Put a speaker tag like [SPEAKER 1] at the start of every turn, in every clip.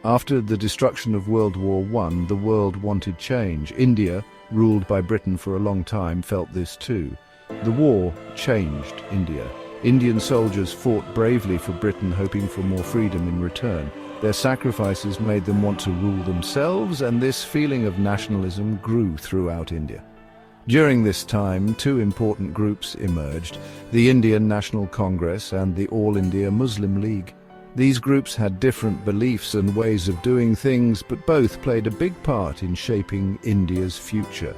[SPEAKER 1] After the destruction of World War I, the world wanted change. India, ruled by Britain for a long time, felt this too. The war changed India. Indian soldiers fought bravely for Britain, hoping for more freedom in return. Their sacrifices made them want to rule themselves, and this feeling of nationalism grew throughout India. During this time, two important groups emerged: the Indian National Congress and the All India Muslim League. These groups had different beliefs and ways of doing things, but both played a big part in shaping India's future.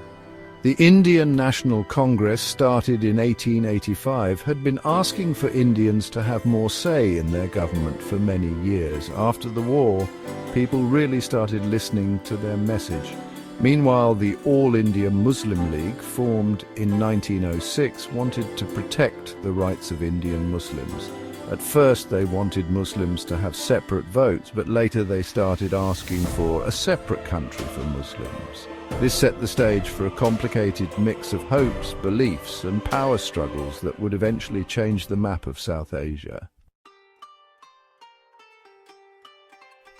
[SPEAKER 1] The Indian National Congress, started in 1885, had been asking for Indians to have more say in their government for many years. After the war, people really started listening to their message. Meanwhile, the All India Muslim League, formed in 1906, wanted to protect the rights of Indian Muslims. At first they wanted Muslims to have separate votes, but later they started asking for a separate country for Muslims. This set the stage for a complicated mix of hopes, beliefs, and power struggles that would eventually change the map of South Asia.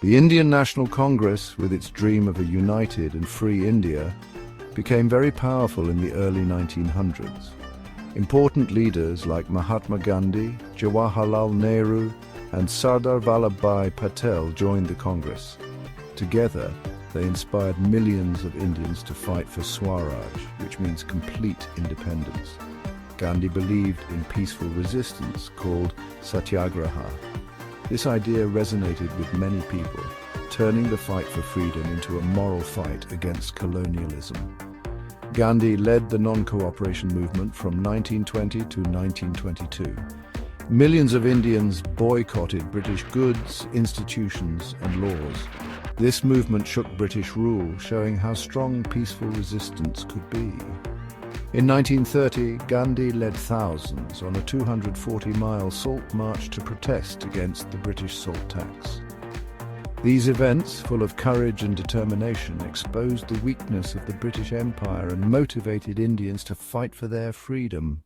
[SPEAKER 1] The Indian National Congress, with its dream of a united and free India, became very powerful in the early 1900s. Important leaders like Mahatma Gandhi, Jawaharlal Nehru, and Sardar Vallabhbhai Patel joined the Congress. Together, they inspired millions of Indians to fight for Swaraj, which means complete independence. Gandhi believed in peaceful resistance called Satyagraha. This idea resonated with many people, turning the fight for freedom into a moral fight against colonialism. Gandhi led the non-cooperation movement from 1920 to 1922. Millions of Indians boycotted British goods, institutions, and laws. This movement shook British rule, showing how strong peaceful resistance could be. In 1930, Gandhi led thousands on a 240-mile salt march to protest against the British salt tax. These events, full of courage and determination, exposed the weakness of the British Empire and motivated Indians to fight for their freedom.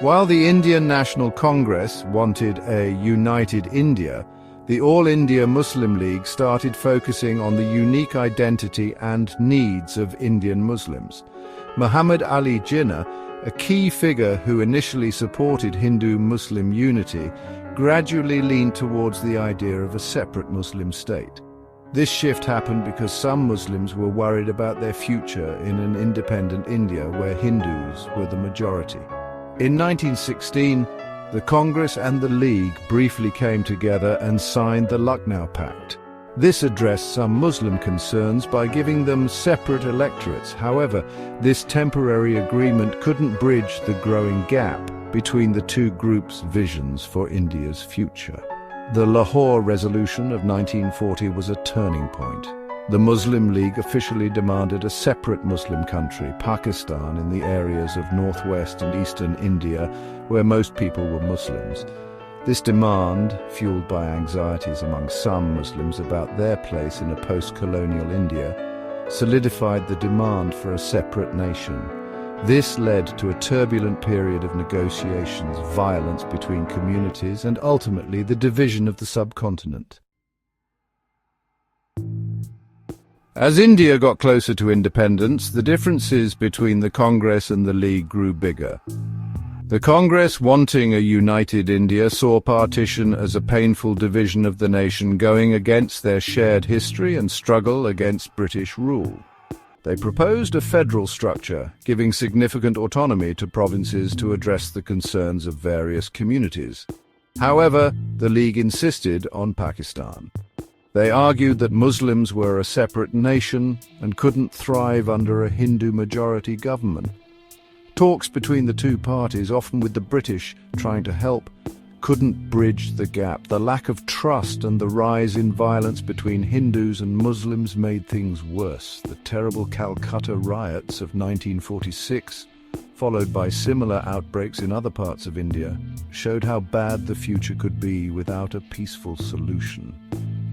[SPEAKER 1] While the Indian National Congress wanted a united India, the All India Muslim League started focusing on the unique identity and needs of Indian Muslims. Muhammad Ali Jinnah, a key figure who initially supported Hindu-Muslim unity, gradually leaned towards the idea of a separate Muslim state. This shift happened because some Muslims were worried about their future in an independent India where Hindus were the majority. In 1916, the Congress and the League briefly came together and signed the Lucknow Pact. This addressed some Muslim concerns by giving them separate electorates. However, this temporary agreement couldn't bridge the growing gap between the two groups' visions for India's future. The Lahore Resolution of 1940 was a turning point. The Muslim League officially demanded a separate Muslim country, Pakistan, in the areas of northwest and eastern India where most people were Muslims. This demand, fueled by anxieties among some Muslims about their place in a post-colonial India, solidified the demand for a separate nation. This led to a turbulent period of negotiations, violence between communities, and ultimately the division of the subcontinent. As India got closer to independence, the differences between the Congress and the League grew bigger. The Congress, wanting a united India, saw partition as a painful division of the nation, going against their shared history and struggle against British rule. They proposed a federal structure, giving significant autonomy to provinces to address the concerns of various communities. However, the League insisted on Pakistan. They argued that Muslims were a separate nation and couldn't thrive under a Hindu-majority government. Talks between the two parties, often with the British trying to help, couldn't bridge the gap. The lack of trust and the rise in violence between Hindus and Muslims made things worse. The terrible Calcutta riots of 1946, followed by similar outbreaks in other parts of India, showed how bad the future could be without a peaceful solution.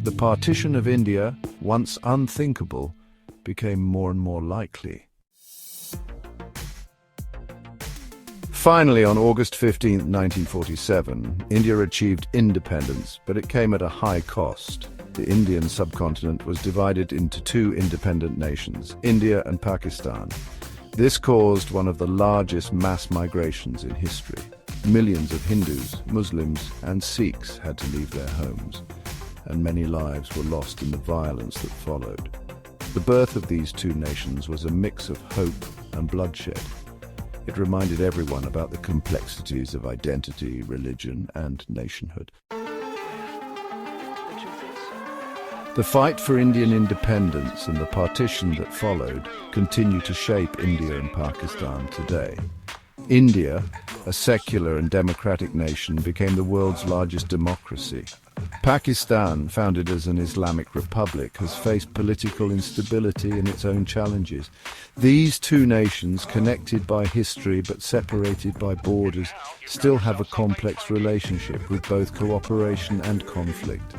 [SPEAKER 1] The partition of India, once unthinkable, became more and more likely. Finally, on August 15, 1947, India achieved independence, but it came at a high cost. The Indian subcontinent was divided into two independent nations, India and Pakistan. This caused one of the largest mass migrations in history. Millions of Hindus, Muslims, and Sikhs had to leave their homes, and many lives were lost in the violence that followed. The birth of these two nations was a mix of hope and bloodshed. It reminded everyone about the complexities of identity, religion, and nationhood. The fight for Indian independence and the partition that followed continue to shape India and Pakistan today. India, a secular and democratic nation, became the world's largest democracy. Pakistan, founded as an Islamic republic, has faced political instability and its own challenges. These two nations, connected by history but separated by borders, still have a complex relationship with both cooperation and conflict.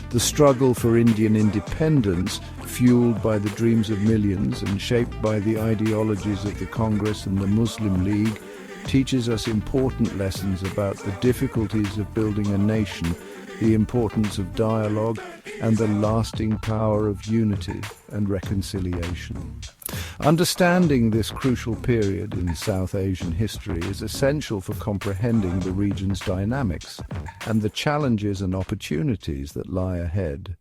[SPEAKER 1] The struggle for Indian independence, fueled by the dreams of millions and shaped by the ideologies of the Congress and the Muslim League, teaches us important lessons about the difficulties of building a nation, the importance of dialogue, and the lasting power of unity and reconciliation. Understanding this crucial period in South Asian history is essential for comprehending the region's dynamics and the challenges and opportunities that lie ahead.